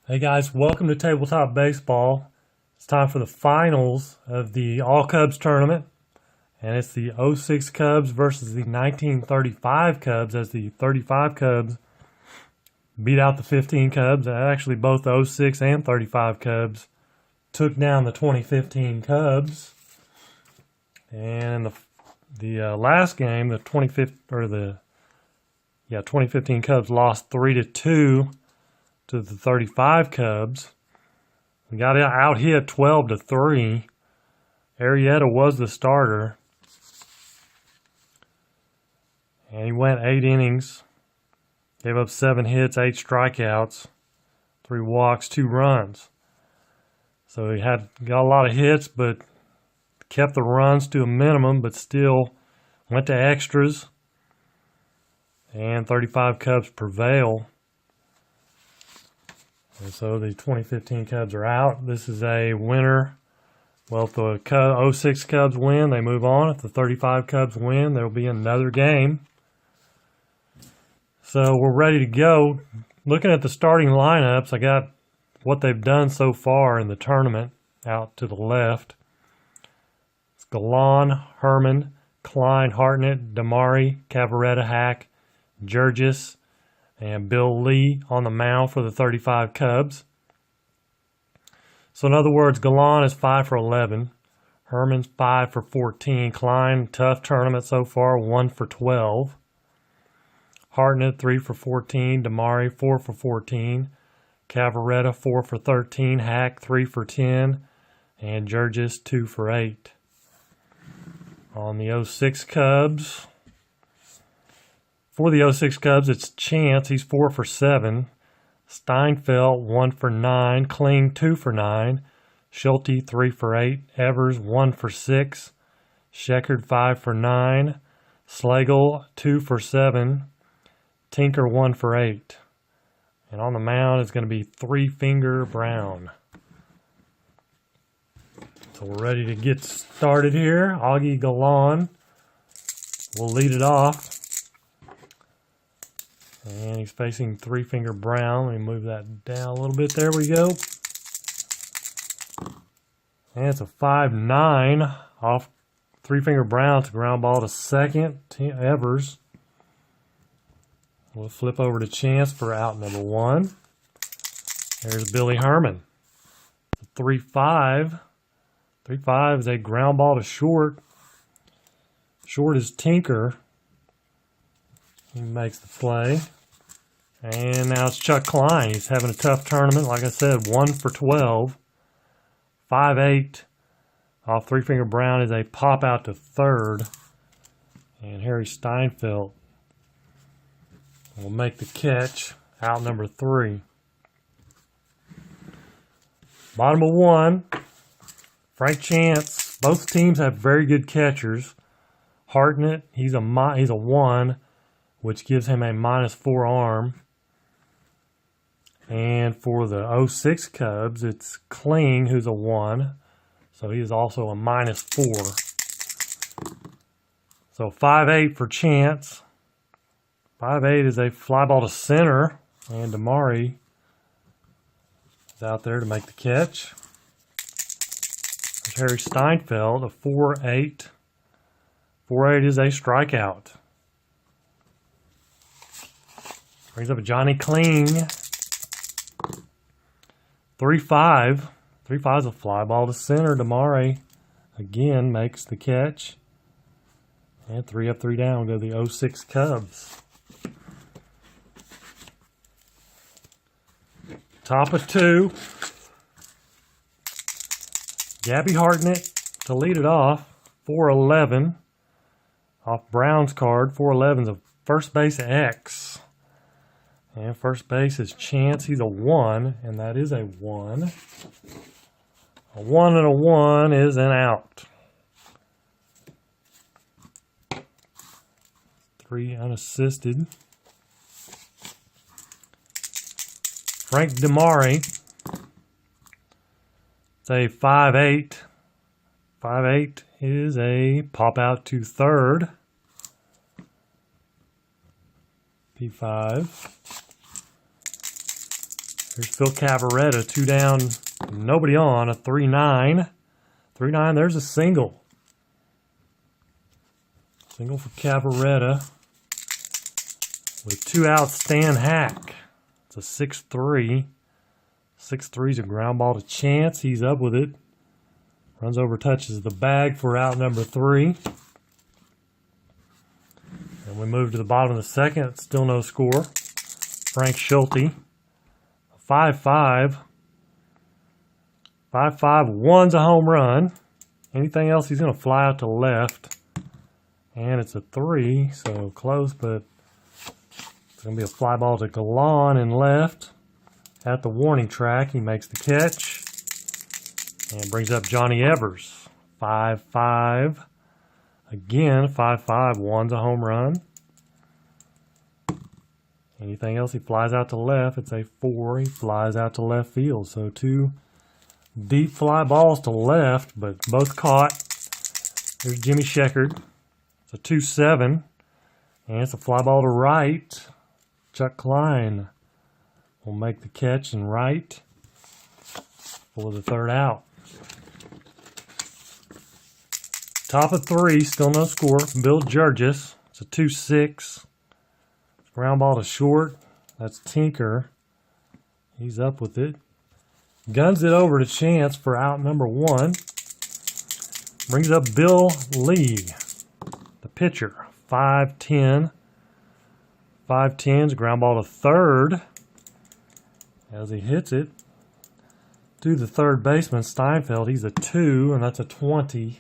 Hey guys, welcome to Tabletop Baseball. It's time for the finals of the All Cubs tournament, and it's the '06 Cubs versus the 1935 Cubs, as the 35 Cubs beat out the 15 Cubs. Actually, both the '06 and 35 Cubs took down the 2015 Cubs. And in the last game, the 2015 Cubs lost 3-2 to the 35 Cubs. We got out hit 12-3. Arrieta was the starter, and he went 8 innings, gave up 7 hits, 8 strikeouts, 3 walks, 2 runs. So he got a lot of hits, but kept the runs to a minimum, but still went to extras, and 35 Cubs prevail. And so the 2015 Cubs are out. This is a winner. Well, if the '06 Cubs win, they move on. If the 35 Cubs win, there will be another game. So we're ready to go. Looking at the starting lineups, I got what they've done so far in the tournament out to the left. It's Galan, Herman, Klein, Hartnett, Damari, Cavaretta, Hack, Jurgis, and Bill Lee on the mound for the 35 Cubs. So in other words, Galan is 5 for 11. Herman's 5 for 14. Klein, tough tournament so far, 1 for 12. Hartnett, 3 for 14. Damari, 4 for 14. Cavaretta, 4 for 13. Hack, 3 for 10. And Jurgis, 2 for 8. On the '06 Cubs, for the '06 Cubs, it's Chance. He's 4 for 7. Steinfeld, 1 for 9. Kling, 2 for 9. Schulte, 3 for 8. Evers, 1 for 6. Sheckard, 5 for 9. Slagle, 2 for 7. Tinker, 1 for 8. And on the mound is going to be Three Finger Brown. So we're ready to get started here. Augie Galan will lead it off. And he's facing Three Finger Brown. Let me move that down a little bit. There we go. And it's a 5-9 off Three Finger Brown. It's a ground ball to second. Evers will flip over to Chance for out number 1. There's Billy Herman. 3-5. 3-5 is a ground ball to short. Short is Tinker. He makes the play. And now it's Chuck Klein. He's having a tough tournament. Like I said, 1 for 12. 5-8 off Three Finger Brown is a pop out to third. And Harry Steinfeld will make the catch. Out number 3. Bottom of 1. Frank Chance. Both teams have very good catchers. Hartnett, he's a 1, which gives him a -4 arm. And for the '06 Cubs, it's Kling, who's a 1. So he is also a -4. So 5-8 for Chance. 5-8 is a fly ball to center. And Damari is out there to make the catch. There's Harry Steinfeld, a 4-8. 4-8 is a strikeout. Brings up Johnny Kling. 3-5. 3-5 is a fly ball to center. Damari again makes the catch. And 3 up, 3 down. We'll go to the '06 Cubs. Top of 2. Gabby Hartnett to lead it off. 4-11. Off Brown's card. 4-11 is a first base X. And first base is Chance. He's a 1, and that is a 1. A 1 and a 1 is an out. 3 unassisted. Frank Damari. It's a 5-8. 5-8 is a pop out to third. P5. Here's Phil Cavaretta, 2 down, nobody on, a 3-9. 3-9, there's a single. Single for Cavaretta. With 2 outs, Stan Hack. It's a 6-3. 6-3 is a ground ball to Chance. He's up with it. Runs over, touches the bag for out number 3. And we move to the bottom of the second. It's still no score. Frank Schulte. 5-5. 5-5. One's a home run. Anything else, he's going to fly out to left. And it's a 3, so close, but it's going to be a fly ball to Galan in left. At the warning track, he makes the catch. And brings up Johnny Evers. 5-5. Again, 5-5. One's a home run. Anything else, he flies out to left. It's a 4. He flies out to left field. So 2 deep fly balls to left, but both caught. Here's Jimmy Sheckard. It's a 2-7. And it's a fly ball to right. Chuck Klein will make the catch in right for the 3rd out. Top of 3, still no score. Bill Jurgis. It's a 2-6. Ground ball to short. That's Tinker. He's up with it. Guns it over to Chance for out number 1. Brings up Bill Lee, the pitcher. 5-10. 5-10's ground ball to 3rd. As he hits it to the 3rd baseman, Steinfeld. He's a 2, and that's a 20.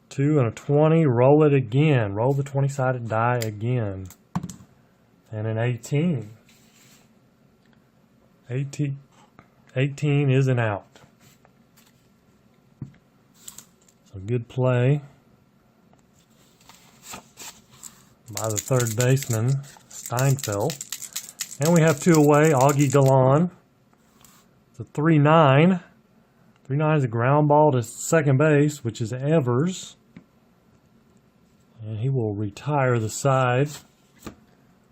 2 and a 20. Roll it again. Roll the 20-sided die again. And an 18. 18 is an out. So good play by the 3rd baseman, Steinfeld. And we have 2 away. Augie Galan. It's a 3-9. 3-9 is a ground ball to second base, which is Evers. And he will retire the side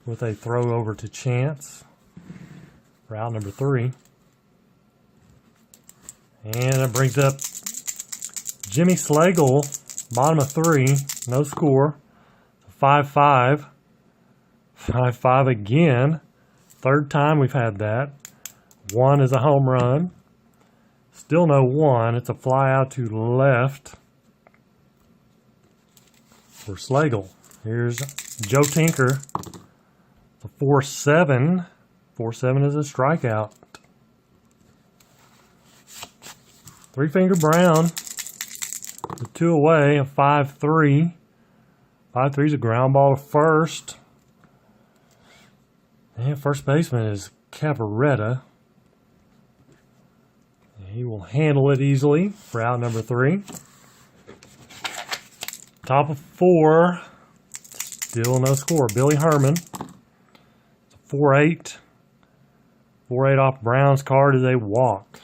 with a throw over to Chance for out number 3. And it brings up Jimmy Slagle, bottom of 3, no score. 5-5. 5-5 again. 3rd time we've had that. 1 is a home run. Still no 1. It's a fly out to left for Slagle. Here's Joe Tinker. The 4-7. 4-7 is a strikeout. 3-finger Brown. The 2 away, a 5-3. 5-3 is a ground ball to first. And first baseman is Cavaretta. He will handle it easily for out number 3. Top of 4. Still no score. Billy Herman. 4-8. 4-8 off Brown's card is a walk.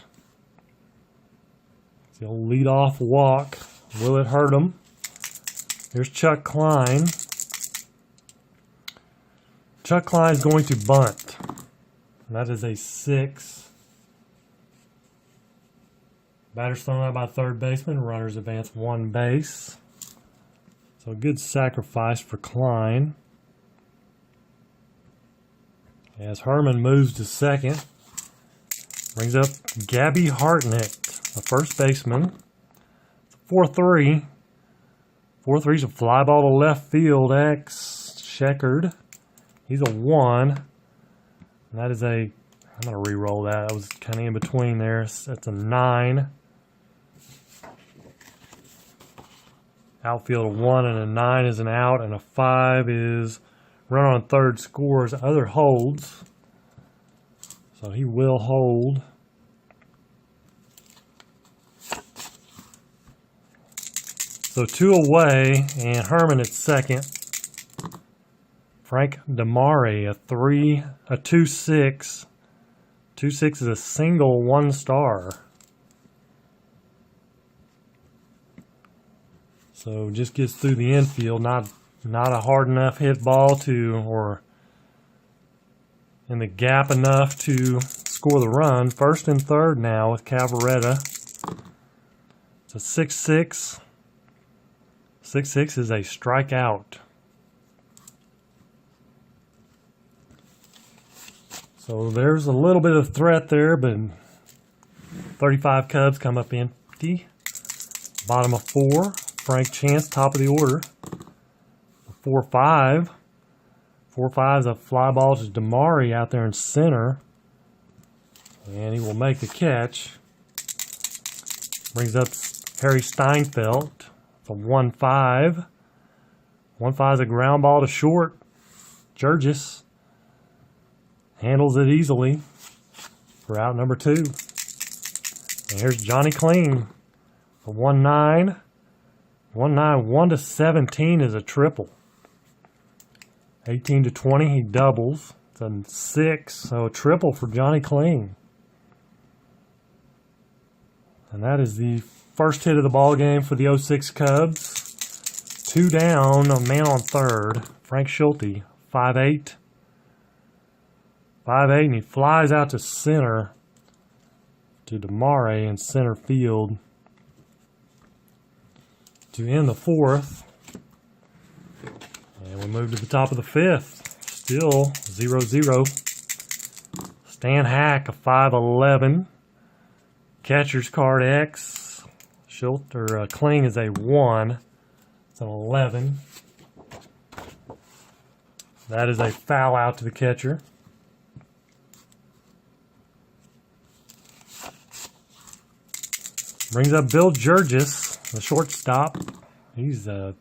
It's the old lead-off walk. Will it hurt him? Here's Chuck Klein. Chuck Klein is going to bunt. And that is a 6. Batter's thrown out by 3rd baseman. Runners advance 1 base. So a good sacrifice for Klein. As Herman moves to 2nd. Brings up Gabby Hartnett, the first baseman. 4-3. 4-3 is a fly ball to left field. Sheckard. He's a 1. And that is a, I'm going to re-roll that. That was kind of in between there. That's a 9. Outfield a 1 and a 9 is an out, and a 5 is run on 3rd scores. Other holds. So he will hold. So 2 away, and Herman at 2nd. Frank Damari, a 2-6. 2-6 is a single 1 star. So just gets through the infield, not a hard enough hit ball to, or in the gap enough to score the run. First and third now with Cavaretta. It's a 6-6. 6-6 is a strikeout. So there's a little bit of threat there, but 35 Cubs come up empty. Bottom of 4. Frank Chance, top of the order. 4-5. 4-5 is a fly ball to Damari out there in center. And he will make the catch. Brings up Harry Steinfeld. It's a 1-5. 1-5 is a ground ball to short. Jurgis handles it easily for out number 2. And here's Johnny Clean. A 1-9. 1-9. 1-17 is a triple. 18-20, he doubles. It's a 6, so a triple for Johnny Clean. And that is the first hit of the ball game for the 06 Cubs. 2 down, a man on third. Frank Schulte, 5-8. 5-8, and he flies out to center to Damari in center field to end the 4th. And we move to the top of the 5th. Still 0-0. Stan Hack, a 5-11. Catcher's card X. Kling is a 1. It's an 11. That is a foul out to the catcher. Brings up Bill Jurgis, the shortstop. He's 0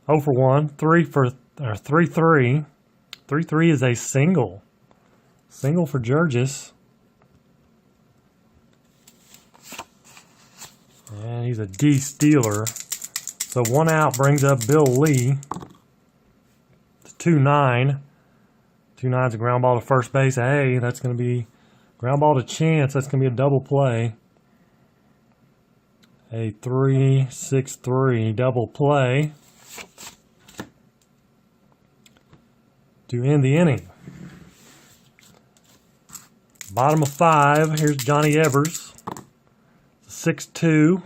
for 1, 3-3. 3-3 is a single. Single for Jurgis. And he's a D stealer. So 1 out brings up Bill Lee. It's 2-9. 2-9 is a ground ball to first base. Hey, that's going to be ground ball to Chance. That's going to be a double play. A 3-6-3 double play to end the inning. Bottom of 5, here's Johnny Evers. 6-2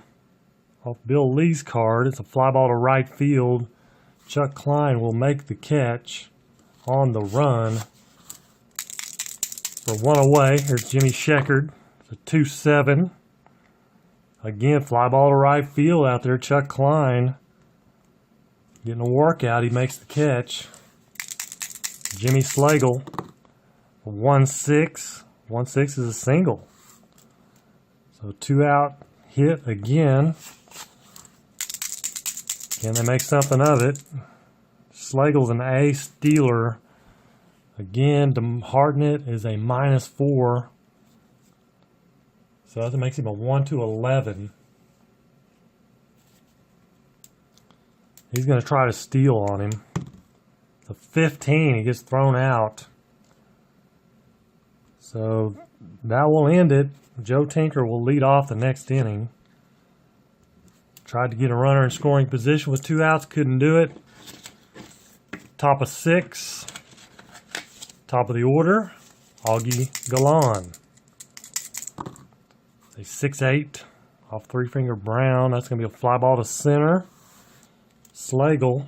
off Bill Lee's card. It's a fly ball to right field. Chuck Klein will make the catch on the run for 1 away. Here's Jimmy Sheckard. It's a 2-7. Again, fly ball to right field out there. Chuck Klein getting a workout. He makes the catch. Jimmy Slagle, 1-6. 1-6 is a single. So 2 out hit again. Can they make something of it? Slagle's an A stealer. Again, Hartnett is a -4. So that makes him a 1-11. He's going to try to steal on him. The 15, he gets thrown out. So that will end it. Joe Tinker will lead off the next inning. Tried to get a runner in scoring position with 2 outs, couldn't do it. Top of 6. Top of the order, Augie Galan. A 6-8 off 3-finger Brown. That's going to be a fly ball to center. Slagle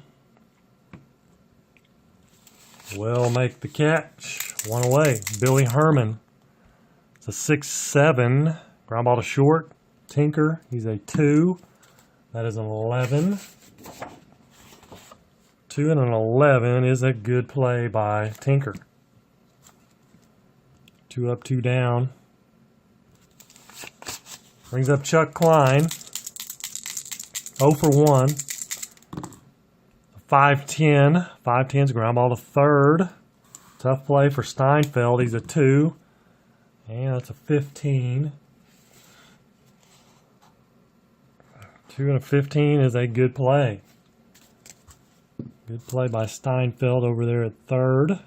will make the catch. 1 away. Billy Herman. It's a 6-7. Ground ball to short. Tinker, he's a 2. That is an 11. 2 and an 11 is a good play by Tinker. 2 up, 2 down. Brings up Chuck Klein. 0 for 1. 5-10. 5-10 is a ground ball to third. Tough play for Steinfeld. He's a 2. And that's a 15. 2 and a 15 is a good play. Good play by Steinfeld over there at third.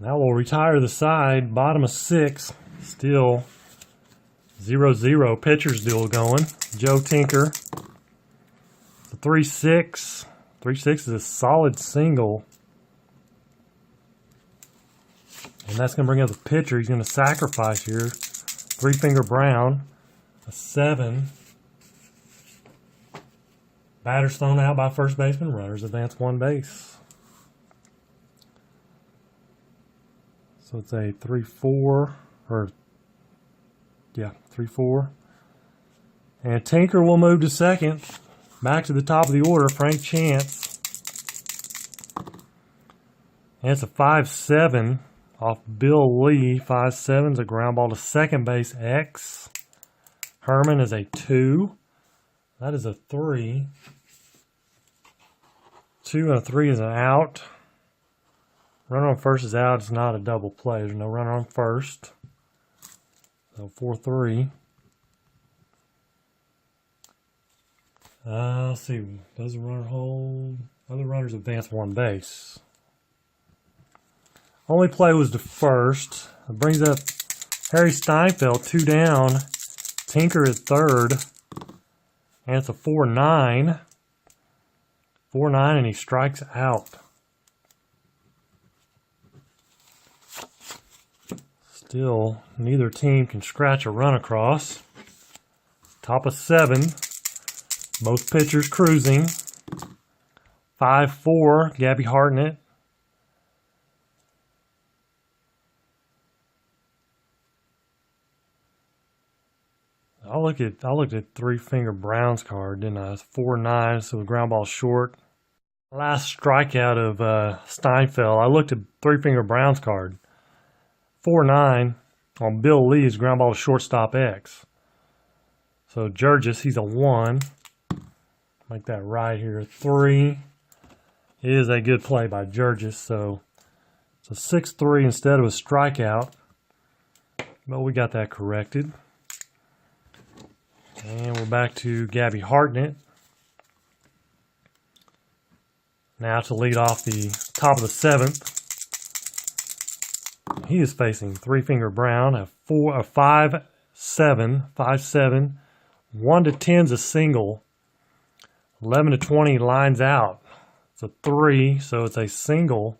Now we'll retire the side. Bottom of 6. Still 0-0 pitcher's duel going. Joe Tinker. It's a 3-6. 3-6 is a solid single. And that's going to bring up the pitcher. He's going to sacrifice here. 3-finger brown. A 7. Batter's thrown out by first baseman. Runners advance 1 base. So it's a 3-4. Or, yeah, 3-4. And Tinker will move to second. Back to the top of the order, Frank Chance. And it's a 5-7 off Bill Lee. 5-7 is a ground ball to second base, X. Herman is a 2. That is a 3. 2 and a 3 is an out. Runner on first is out. It's not a double play. There's no runner on first. So 4-3. Let's see. Does the runner hold? Other runners advance 1 base. Only play was to first. It brings up Harry Steinfeld, 2 down. Tinker at third. And it's a 4-9. 4-9, and he strikes out. Still, neither team can scratch a run across. Top of 7. Both pitchers cruising. 5-4, Gabby Hartnett. I looked at 3-finger Brown's card, didn't I? It's 4-9, so the ground ball short. Last strikeout of Steinfeld. I looked at 3-finger Brown's card. 4-9 on Bill Lee's ground ball to shortstop X. So Jurgis, he's a 1. Make that right here. 3 is a good play by Jurgis. So it's a 6-3 instead of a strikeout. But we got that corrected. And we're back to Gabby Hartnett. Now to lead off the top of the 7th. He is facing 3-finger Brown, a 5-7, 5-7. 1 to 10 is a single. 11 to 20 lines out. It's a 3, so it's a single.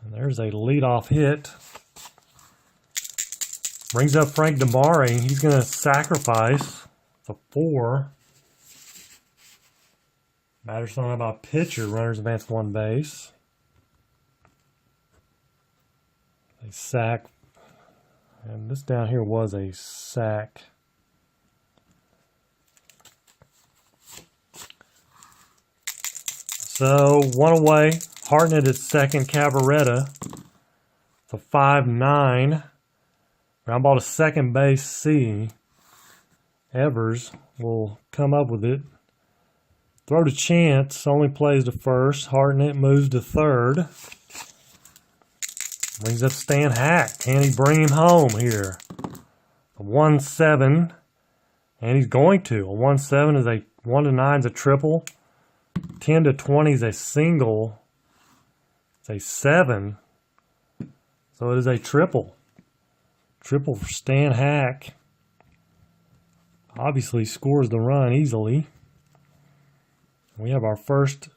And there's a leadoff hit. Brings up Frank Damari. He's going to sacrifice. It's a 4. Batter's thrown out by pitcher. Runners advance 1 base. A sack. And this down here was a sack. So 1 away. Hartnett at second. Cavaretta. It's a 5-9. Ground ball to second base, C. Evers will come up with it. Throw to Chance. Only plays to first. Hartnett moves to third. Brings up Stan Hack. Can he bring him home here? A 1-7. And he's going to. A 1-7 is a 1 to 9 is a triple. 10 to 20 is a single. It's a 7. So it is a triple. Triple for Stan Hack. Obviously scores the run easily. We have our first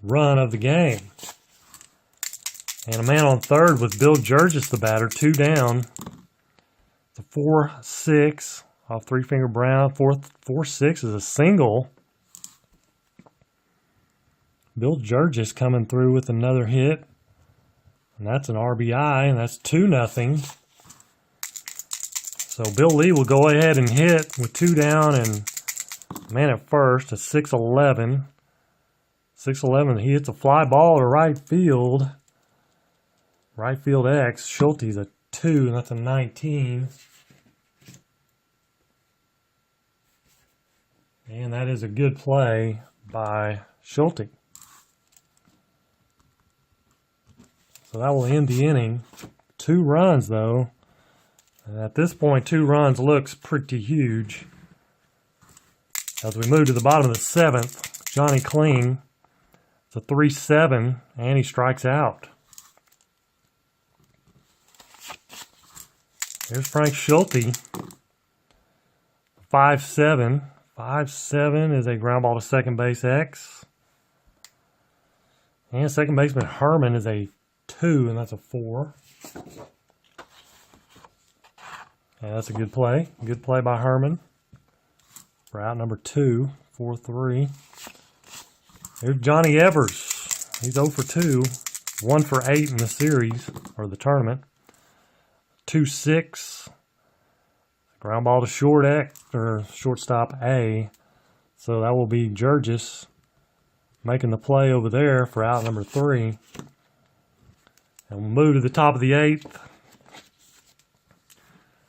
run of the game. And a man on third with Bill Jurgis, the batter, 2 down. The 4-6 off 3-finger Brown. 4-6 is a single. Bill Jurgis coming through with another hit. And that's an RBI, and that's 2-0. So Bill Lee will go ahead and hit with 2 down and man at first, a 6-11. 6-11, he hits a fly ball to right field. Right field X. Schulte's a 2, and that's a 19. And that is a good play by Schulte. So that will end the inning. 2 runs, though. And at this point, 2 runs looks pretty huge. As we move to the bottom of the 7th, Johnny Kling. It's a 3-7, and he strikes out. Here's Frank Schulte. 5-7. 5-7 is a ground ball to second base X. And second baseman Herman is a 2, and that's a 4. And that's a good play. Good play by Herman. For out number 2, 4-3. Here's Johnny Evers. He's 0 for 2. 1 for 8 in the series, or the tournament. 2-6. Ground ball to short X, or shortstop A. So that will be Jurgis making the play over there for out number 3. And we'll move to the top of the 8th.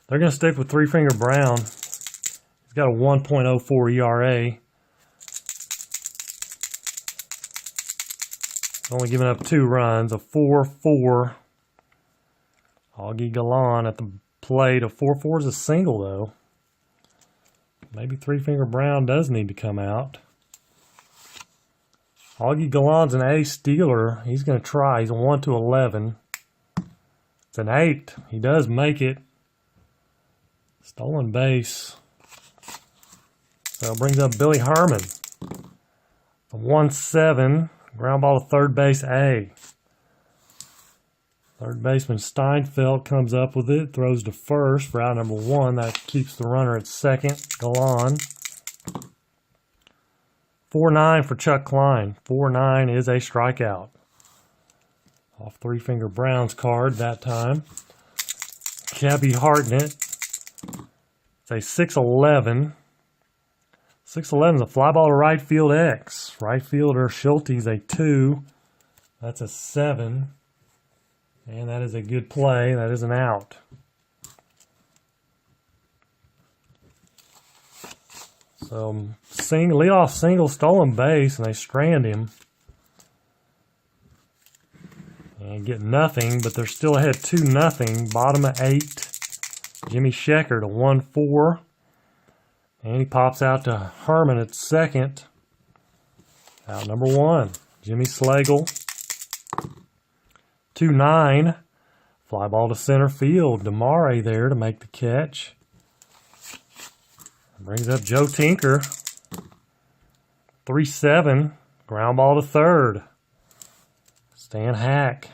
They're going to stick with Three Finger Brown. He's got a 1.04 ERA. Only giving up 2 runs, a 4-4. Augie Galan at the plate. A 4-4 is a single, though. Maybe Three Finger Brown does need to come out. Augie Galan's an A stealer. He's going to try. He's a 1-11. It's an 8. He does make it. Stolen base. So it brings up Billy Herman. A 1-7. Ground ball to third base A. Third baseman Steinfeld comes up with it. Throws to first for out number 1. That keeps the runner at second. Galan. 4-9 for Chuck Klein. 4-9 is a strikeout. Off Three Finger Brown's card that time. Cabby Hartnett. It's a 6-11. 6-11 is a fly ball to right field X. Right fielder Schulte's a 2. That's a 7. And that is a good play. That is an out. So, leadoff single, stolen base, and they strand him. And get nothing, but they're still ahead 2-0. Bottom of 8. Jimmy Schecker to 1-4. And he pops out to Herman at second. Out number 1. Jimmy Slagle. 2-9. Fly ball to center field. Damare there to make the catch. Brings up Joe Tinker. 3-7. Ground ball to third. Stan Hack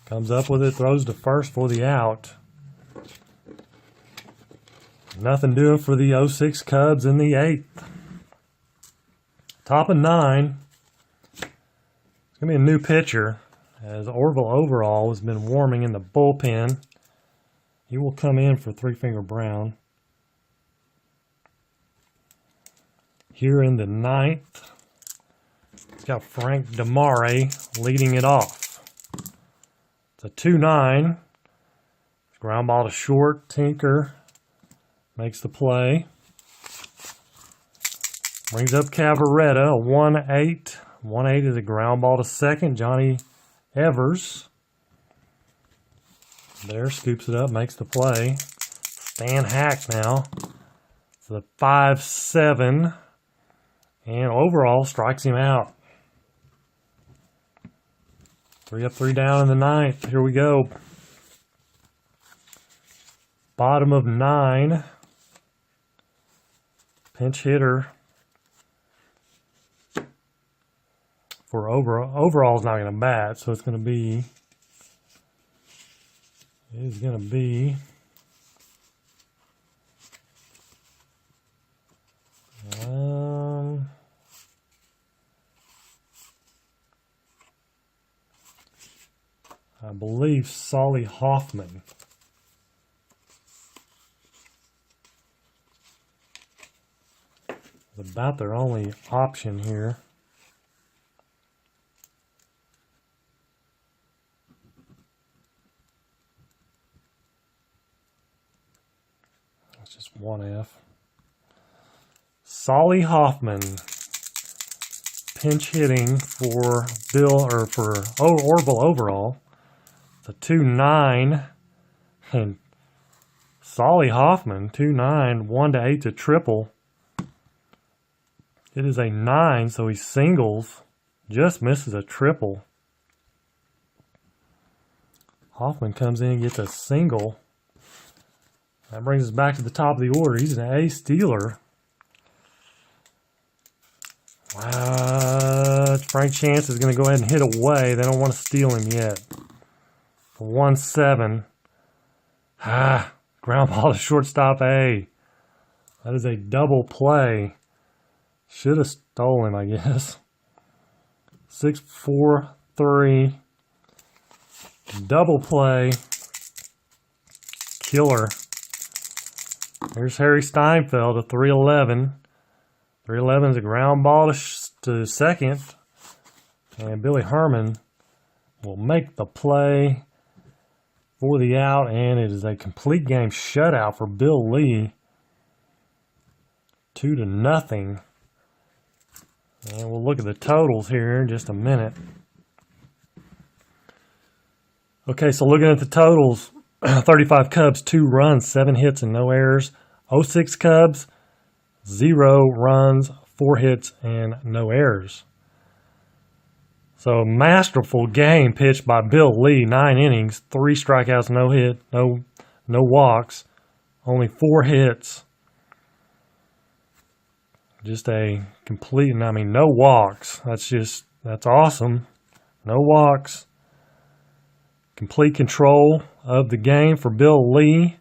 comes up with it, throws to first for the out. Nothing doing for the 06 Cubs in the 8th. Top of 9. It's going to be a new pitcher, as Orville Overall has been warming in the bullpen. He will come in for Three Finger Brown. Here in the 9th, it's got Frank Damare leading it off. It's a 2-9. Ground ball to short. Tinker makes the play. Brings up Cavaretta, a 1-8. 1-8 is a ground ball to second. Johnny Evers there scoops it up, makes the play. Stan Hack now. It's the 5-7. And Overall strikes him out. 3 up, 3 down in the 9th. Here we go. Bottom of 9. Pinch hitter for Overall's not going to bat, so it's going to be. It is going to be. I believe Solly Hoffman. It's about their only option here. That's just 1F. Solly Hoffman pinch hitting for Orville Overall. It's a 2-9, and Solly Hoffman 2-9, 1-8 to triple. It is a 9, so he singles, just misses a triple. Hoffman comes in and gets a single. That brings us back to the top of the order. He's an A stealer. Frank Chance is going to go ahead and hit away. They don't want to steal him yet. 1-7. Ground ball to shortstop A. That is a double play. Should have stolen him, I guess. 6-4-3. Double play. Killer. There's Harry Steinfeld at 3-11. 3-11 is a ground ball to second. And Billy Herman will make the play for the out. And it is a complete game shutout for Bill Lee. 2-0. And we'll look at the totals here in just a minute. Okay, so looking at the totals, 35 Cubs, 2 runs, 7 hits, and no errors. 06 Cubs, 0 runs, 4 hits, and no errors. So, masterful game pitched by Bill Lee. 9 innings, 3 strikeouts, no hit, no walks, only 4 hits. Just a complete, no walks. That's awesome. No walks. Complete control of the game for Bill Lee.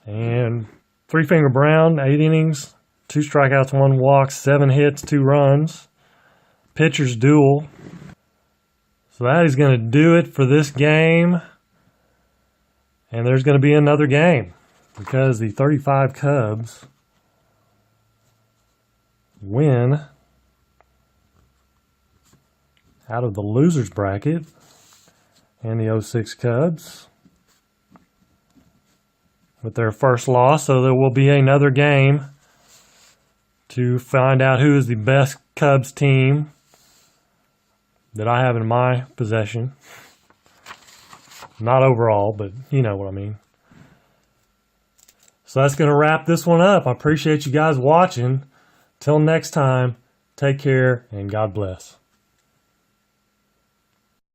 And 3-Finger Brown, 8 innings, 2 strikeouts, 1 walk, 7 hits, 2 runs. Pitcher's duel. So that is going to do it for this game. And there's going to be another game because the 35 Cubs win out of the losers bracket, and the 06 Cubs with their first loss. So there will be another game to find out who is the best Cubs team that I have in my possession. Not overall, but you know what I mean. So that's going to wrap this one up. I appreciate you guys watching. Till next time, take care and God bless.